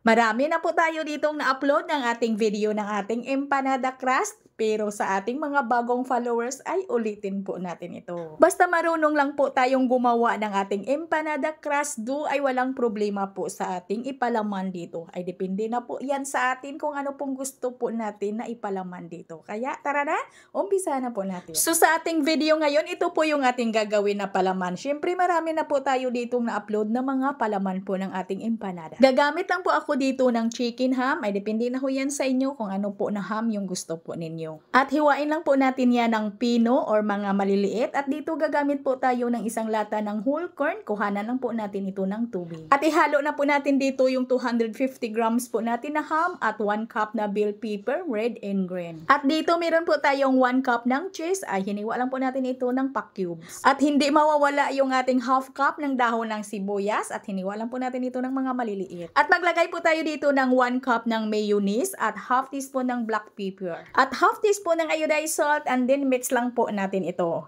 Marami na po tayo ditong na-upload ng ating video ng ating empanada crust. Pero sa ating mga bagong followers ay ulitin po natin ito. Basta marunong lang po tayong gumawa ng ating empanada crust dough ay walang problema po sa ating ipalaman dito. Ay depende na po yan sa atin kung ano pong gusto po natin na ipalaman dito. Kaya tara na, umpisa na po natin. So sa ating video ngayon, ito po yung ating gagawin na palaman. Siyempre marami na po tayo ditong na-upload na mga palaman po ng ating empanada. Gagamit lang po ako dito ng chicken ham. Ay depende na po yan sa inyo kung ano po na ham yung gusto po ninyo. At hiwain lang po natin yan ng pino or mga maliliit. At dito gagamit po tayo ng isang lata ng whole corn. Kuhanan lang po natin ito ng tubig. At ihalo na po natin dito yung 250 grams po natin na ham at 1 cup na bell pepper, red and green. At dito meron po tayong 1 cup ng cheese. Ay hiniwa lang po natin ito ng pack cubes. At hindi mawawala yung ating half cup ng dahon ng sibuyas. At hiniwa lang po natin ito ng mga maliliit. At maglagay po tayo dito ng 1 cup ng mayonnaise at half teaspoon ng black pepper. At half teaspoon ng iodized salt and then mix lang po natin ito.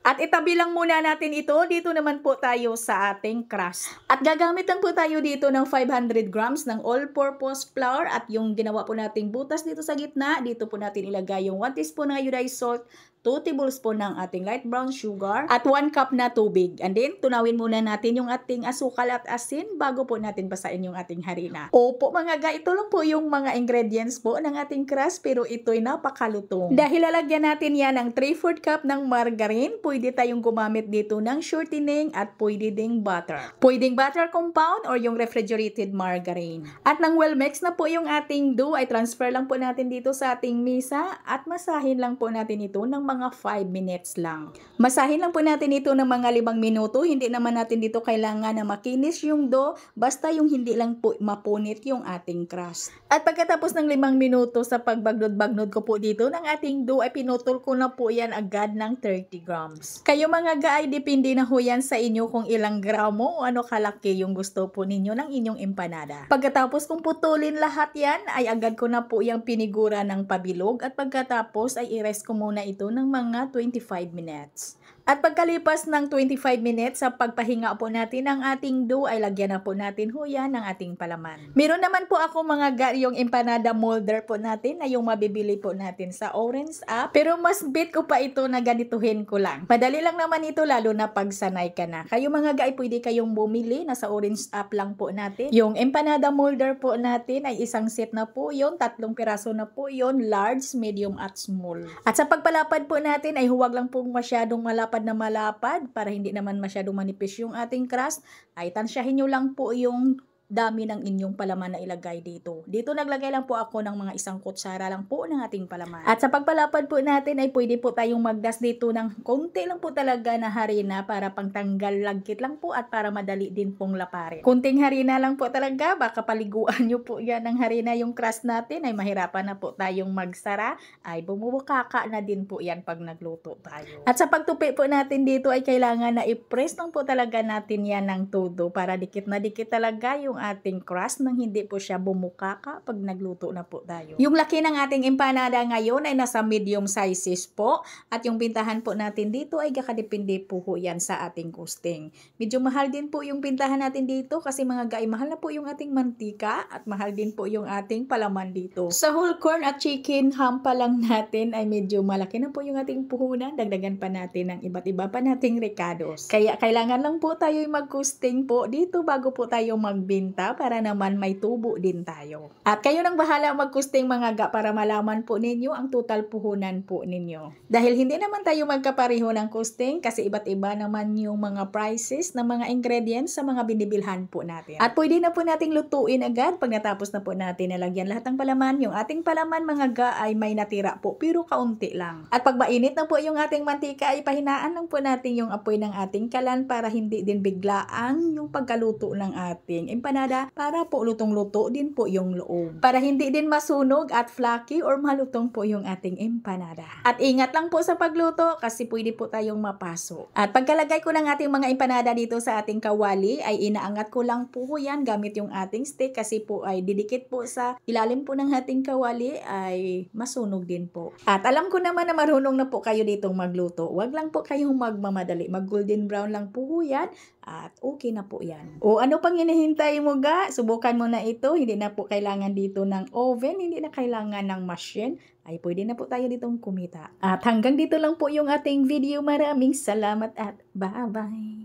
At itabi lang muna natin ito. Dito naman po tayo sa ating crust. At gagamit lang po tayo dito ng 500 grams ng all-purpose flour. At yung ginawa po nating butas dito sa gitna, dito po natin ilagay yung 1 teaspoon ng iodized salt, 2 tablespoon ng ating light brown sugar, at 1 cup na tubig. And then, tunawin muna natin yung ating asukal at asin bago po natin basain yung ating harina. Opo mga ga, ito lang po yung mga ingredients po ng ating crust, pero ito'y napakalutong. Dahil lalagyan natin yan ng 3/4 cup ng margarine, pwede tayong gumamit dito ng shortening at pwede ding butter. Pwedeng butter compound or yung refrigerated margarine. At nang well mix na po yung ating dough, ay transfer lang po natin dito sa ating mesa at masahin lang po natin ito ng mga 5 minutes lang. Masahin lang po natin ito ng mga 5 minuto. Hindi naman natin dito kailangan na makinis yung dough, basta yung hindi lang po mapunit yung ating crust. At pagkatapos ng 5 minuto sa pagbagnod-bagnod ko po dito ng ating dough, ay pinutol ko na po yan agad ng 30 grams. Kayo mga gaay, depende na ho yan sa inyo kung ilang gramo o ano kalaki yung gusto po ninyo ng inyong empanada. Pagkatapos kong putulin lahat yan, ay agad ko na po yung pinigura ng pabilog at pagkatapos ay i-rest ko muna ito ng mga 25 minutes. At pagkalipas ng 25 minutes sa pagpahinga po natin ng ating dough, ay lagyan na po natin ho yan ng ating palaman. Meron naman po ako mga yung empanada molder po natin na yung mabibili po natin sa Orange app. Pero mas bet ko pa ito na ganituhin ko lang. Madali lang naman ito lalo na pag sanay ka na. Kayo mga guy, pwede kayong bumili na sa Orange app lang po natin. Yung empanada molder po natin ay isang set na po yun. 3 piraso na po yun. Large, medium at small. At sa pagpalapad po natin ay huwag lang po masyadong malapad na malapad para hindi naman masyadong manipis yung ating crust. Ay tansyahin nyo lang po yung dami ng inyong palaman na ilagay dito. Dito naglagay lang po ako ng mga 1 kutsara lang po ng ating palaman. At sa pagpalapad po natin ay pwede po tayong magdas dito ng konti lang po talaga na harina para pangtanggal lagkit lang po at para madali din pong laparin. Kunting harina lang po talaga, baka paliguan nyo po yan ng harina yung crust natin ay mahirapan na po tayong magsara, ay bumubukaka na din po yan pag nagluto tayo. At sa pagtupi po natin dito ay kailangan na i-press lang po talaga natin yan ng todo para dikit na dikit talaga yung ating crust nang hindi po siya bumukaka pag nagluto na po tayo. Yung laki ng ating empanada ngayon ay nasa medium sizes po at yung pintahan po natin dito ay kakadepende po yan sa ating costing. Medyo mahal din po yung pintahan natin dito kasi mga guy, mahal na po yung ating mantika at mahal din po yung ating palaman dito. Sa whole corn at chicken ham pa lang natin ay medyo malaki na po yung ating puhunan. Dagdagan pa natin ng iba't iba pa nating recados. Kaya kailangan lang po tayo mag-costing po dito bago po tayo magbenta para naman may tubo din tayo. At kayo nang bahala mag-costing mga ga para malaman po ninyo ang total puhunan po ninyo. Dahil hindi naman tayo magkapareho ng costing kasi iba't iba naman yung mga prices ng mga ingredients sa mga binibilhan po natin. At pwede na po nating lutuin agad pag natapos na po natin nalagyan lahat ng palaman. Yung ating palaman mga ga ay may natira po pero kaunti lang. At pag mainit na po yung ating mantika ay pahinaan lang po natin yung apoy ng ating kalan para hindi din biglaan yung pagkaluto ng ating empanada empanada para po lutong-luto din po yung loob. Para hindi din masunog at flaky or malutong po yung ating empanada. At ingat lang po sa pagluto kasi pwede po tayong mapaso. At pagkalagay ko ng ating mga empanada dito sa ating kawali ay inaangat ko lang po yan gamit yung ating stick kasi po ay didikit po sa ilalim po ng ating kawali ay masunog din po. At alam ko naman na marunong na po kayo ditong magluto. Huwag lang po kayong magmamadali. Mag golden brown lang po yan at okay na po yan. O ano pang hinihintay mo ga? Subukan mo na ito. Hindi na po kailangan dito ng oven. Hindi na kailangan ng machine. Ay pwede na po tayo ditong kumita. At hanggang dito lang po yung ating video. Maraming salamat at bye-bye.